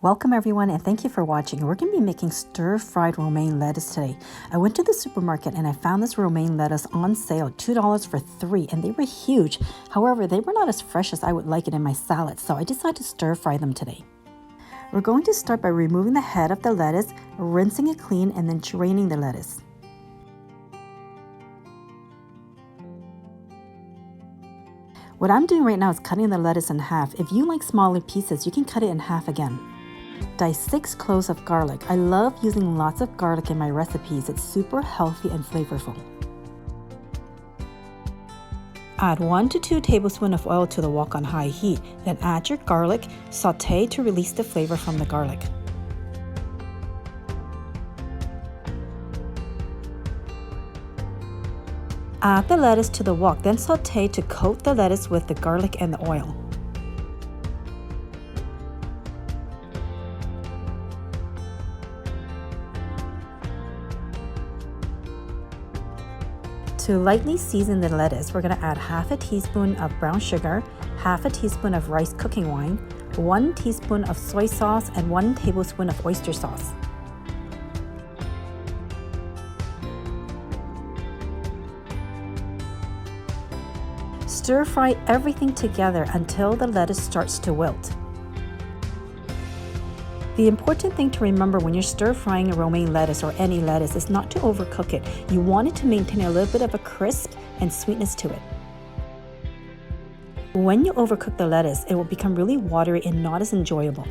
Welcome everyone and thank you for watching. We're going to be making stir-fried romaine lettuce today. I went to the supermarket and I found this romaine lettuce on sale, $2 for 3, and they were huge. However, they were not as fresh as I would like it in my salad, so I decided to stir-fry them today. We're going to start by removing the head of the lettuce, rinsing it clean, and then draining the lettuce. What I'm doing right now is cutting the lettuce in half. If you like smaller pieces, you can cut it in half again. Dice 6 cloves of garlic. I love using lots of garlic in my recipes. It's super healthy and flavorful. Add 1 to 2 tablespoons of oil to the wok on high heat. Then add your garlic, saute to release the flavor from the garlic. Add the lettuce to the wok, then saute to coat the lettuce with the garlic and the oil. To lightly season the lettuce, we're going to add half a teaspoon of brown sugar, half a teaspoon of rice cooking wine, 1 teaspoon of soy sauce, and 1 tablespoon of oyster sauce. Stir fry everything together until the lettuce starts to wilt. The important thing to remember when you're stir-frying a romaine lettuce or any lettuce is not to overcook it. You want it to maintain a little bit of a crisp and sweetness to it. When you overcook the lettuce, it will become really watery and not as enjoyable.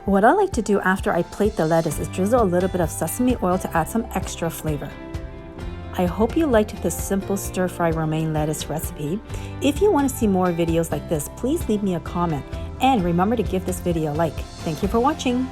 What I like to do after I plate the lettuce is drizzle a little bit of sesame oil to add some extra flavor. I hope you liked this simple stir-fry romaine lettuce recipe. If you want to see more videos like this, please leave me a comment and remember to give this video a like. Thank you for watching.